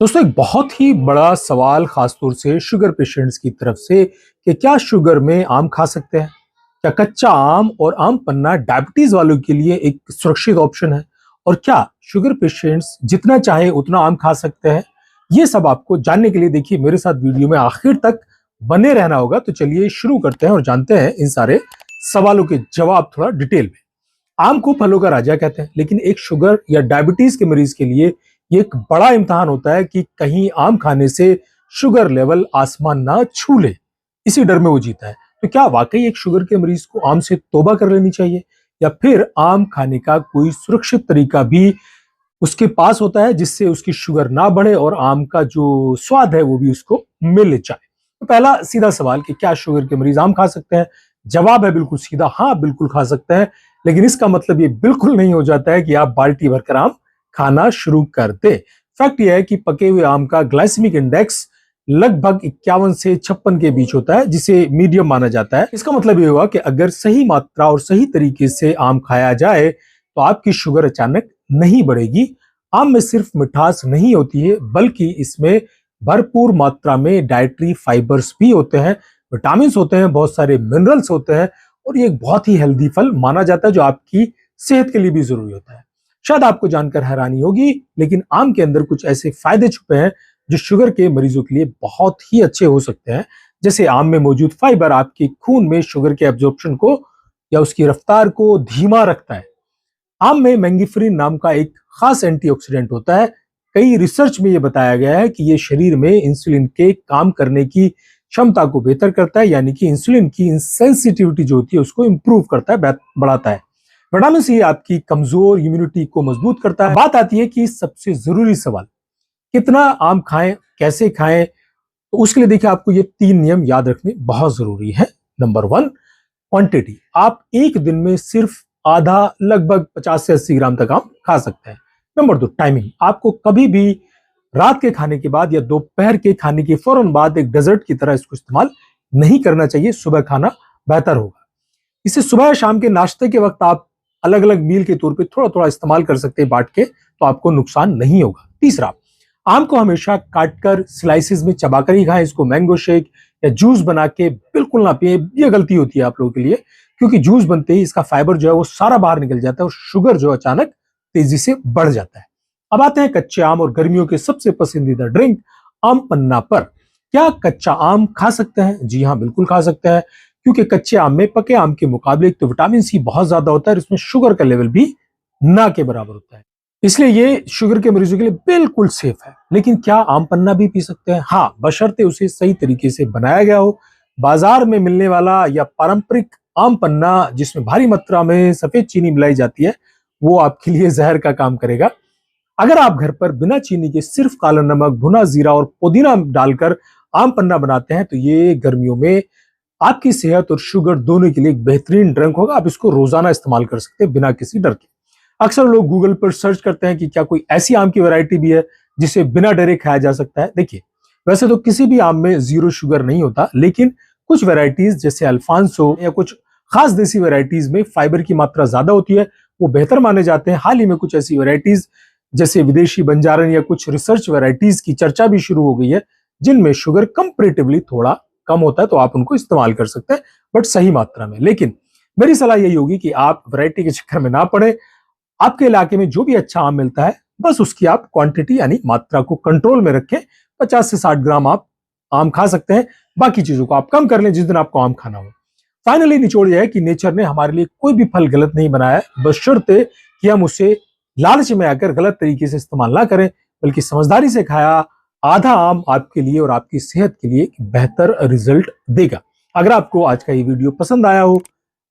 दोस्तों एक बहुत ही बड़ा सवाल खासतौर से शुगर पेशेंट्स की तरफ से कि क्या शुगर में आम खा सकते हैं? क्या कच्चा आम और आम पन्ना डायबिटीज वालों के लिए एक सुरक्षित ऑप्शन है? और क्या शुगर पेशेंट्स जितना चाहे उतना आम खा सकते हैं? ये सब आपको जानने के लिए देखिए मेरे साथ वीडियो में आखिर तक बने रहना होगा। तो चलिए शुरू करते हैं और जानते हैं इन सारे सवालों के जवाब थोड़ा डिटेल में। आम को फलों का राजा कहते हैं, लेकिन एक शुगर या डायबिटीज के मरीज के लिए ये एक बड़ा इम्तिहान होता है कि कहीं आम खाने से शुगर लेवल आसमान ना छू ले। इसी डर में वो जीता है। तो क्या वाकई एक शुगर के मरीज को आम से तौबा कर लेनी चाहिए, या फिर आम खाने का कोई सुरक्षित तरीका भी उसके पास होता है जिससे उसकी शुगर ना बढ़े और आम का जो स्वाद है वो भी उसको मिल जाए? तो पहला सीधा सवाल कि क्या शुगर के मरीज आम खा सकते हैं? जवाब है बिल्कुल सीधा, हाँ बिल्कुल खा सकते हैं। लेकिन इसका मतलब ये बिल्कुल नहीं हो जाता है कि आप बाल्टी भरकर आम खाना शुरू कर दे। फैक्ट यह है कि पके हुए आम का ग्लाइसेमिक इंडेक्स लगभग 51 से 56 के बीच होता है, जिसे मीडियम माना जाता है। इसका मतलब ये हुआ कि अगर सही मात्रा और सही तरीके से आम खाया जाए तो आपकी शुगर अचानक नहीं बढ़ेगी। आम में सिर्फ मिठास नहीं होती है, बल्कि इसमें भरपूर मात्रा में डाइटरी फाइबर्स भी होते हैं, विटामिन होते हैं, बहुत सारे मिनरल्स होते हैं, और ये एक बहुत ही हेल्दी फल माना जाता है जो आपकी सेहत के लिए भी जरूरी होता है। शायद आपको जानकर हैरानी होगी, लेकिन आम के अंदर कुछ ऐसे फायदे छुपे हैं जो शुगर के मरीजों के लिए बहुत ही अच्छे हो सकते हैं। जैसे आम में मौजूद फाइबर आपके खून में शुगर के एब्जॉर्प्शन को या उसकी रफ्तार को धीमा रखता है। आम में मैंगीफ्रीन नाम का एक खास एंटीऑक्सीडेंट होता है। कई रिसर्च में यह बताया गया है कि यह शरीर में इंसुलिन के काम करने की क्षमता को बेहतर करता है, यानी कि इंसुलिन की सेंसिटिविटी जो होती है उसको इंप्रूव करता है, बढ़ाता है। विटामिन सी आपकी कमजोर इम्यूनिटी को मजबूत करता है। बात आती है कि सबसे जरूरी सवाल, कितना आम खाएं, कैसे खाएं? तो उसके लिए देखिए आपको ये 3 नियम याद रखने बहुत जरूरी है। Number 1, quantity. आप एक दिन में सिर्फ आधा, लगभग 50 से 80 ग्राम तक आम खा सकते हैं। Number 2, timing. आपको कभी भी रात के खाने के बाद या दोपहर के खाने के फौरन बाद एक डेजर्ट की तरह इसको इस्तेमाल नहीं करना चाहिए। सुबह खाना बेहतर होगा। इसे सुबह या शाम के नाश्ते के वक्त आप अलग अलग मील के तौर पे थोड़ा थोड़ा इस्तेमाल कर सकते हैं बांट के, तो आपको नुकसान नहीं होगा। तीसरा, आम को हमेशा काटकर स्लाइसेस में चबाकर ही खाएं। इसको मैंगो शेक या जूस बना के बिल्कुल ना पिए। ये गलती होती है आप लोगों के लिए, क्योंकि जूस बनते ही इसका फाइबर जो है वो सारा बाहर निकल जाता है और शुगर जो अचानक तेजी से बढ़ जाता है। अब आते हैं कच्चे आम और गर्मियों के सबसे पसंदीदा ड्रिंक आम पन्ना पर। क्या कच्चा आम खा सकते हैं? जी हाँ, बिल्कुल खा सकते हैं, क्योंकि कच्चे आम में पके आम के मुकाबले एक तो विटामिन सी बहुत ज्यादा होता है और इसमें शुगर का लेवल भी ना के बराबर होता है। इसलिए ये शुगर के मरीजों के लिए बिल्कुल सेफ है। लेकिन क्या आम पन्ना भी पी सकते हैं? हाँ, बशर्ते उसे सही तरीके से बनाया गया हो। बाजार में मिलने वाला या पारंपरिक आम पन्ना जिसमें भारी मात्रा में सफेद चीनी मिलाई जाती है, वो आपके लिए जहर का काम करेगा। अगर आप घर पर बिना चीनी के सिर्फ काला नमक, भुना जीरा और पुदीना डालकर आम पन्ना बनाते हैं तो ये गर्मियों में आपकी सेहत और शुगर दोनों के लिए एक बेहतरीन ड्रिंक होगा। आप इसको रोजाना इस्तेमाल कर सकते हैं बिना किसी डर के। अक्सर लोग गूगल पर सर्च करते हैं कि क्या कोई ऐसी आम की वैरायटी भी है जिसे बिना डरे खाया जा सकता है। देखिए, वैसे तो किसी भी आम में 0 शुगर नहीं होता, लेकिन कुछ वैरायटीज जैसे अल्फांसो या कुछ खास देसी वैरायटीज में फाइबर की मात्रा ज्यादा होती है, वो बेहतर माने जाते हैं। हाल ही में कुछ ऐसी वैरायटीज जैसे विदेशी बंजारन या कुछ रिसर्च वैरायटीज की चर्चा भी शुरू हो गई है जिनमें शुगर कंपैरेटिवली थोड़ा कम होता है, तो आप उनको इस्तेमाल कर सकते हैं, बट सही मात्रा में। लेकिन मेरी सलाह यही होगी कि आप वैरायटी के चक्कर में ना पड़े। आपके इलाके में जो भी अच्छा आम मिलता है, बस उसकी आप क्वांटिटी यानी मात्रा को कंट्रोल में रखें। 50 से 60 ग्राम आप आम खा सकते हैं, बाकी चीजों को आप कम कर लें जिस दिन आपको आम खाना हो। फाइनली निचोड़ यह है कि नेचर ने हमारे लिए कोई भी फल गलत नहीं बनाया है, बशर्ते कि हम उसे लालच में आकर गलत तरीके से इस्तेमाल ना करें, बल्कि समझदारी से खाया आधा आम आपके लिए और आपकी सेहत के लिए बेहतर रिजल्ट देगा। अगर आपको आज का ये वीडियो पसंद आया हो,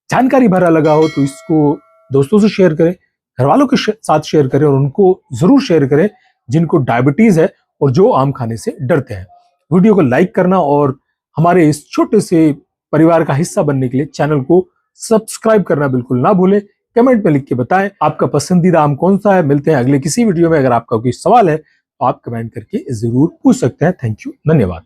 जानकारी भरा लगा हो, तो इसको दोस्तों से शेयर करें, घर वालों के साथ शेयर करें, और उनको जरूर शेयर करें जिनको डायबिटीज है और जो आम खाने से डरते हैं। वीडियो को लाइक करना और हमारे इस छोटे से परिवार का हिस्सा बनने के लिए चैनल को सब्सक्राइब करना बिल्कुल ना भूलें। कमेंट में लिख के बताएं आपका पसंदीदा आम कौन सा है। मिलते हैं अगले किसी वीडियो में। अगर आपका कोई सवाल है तो आप कमेंट करके जरूर पूछ सकते हैं। थैंक यू, धन्यवाद।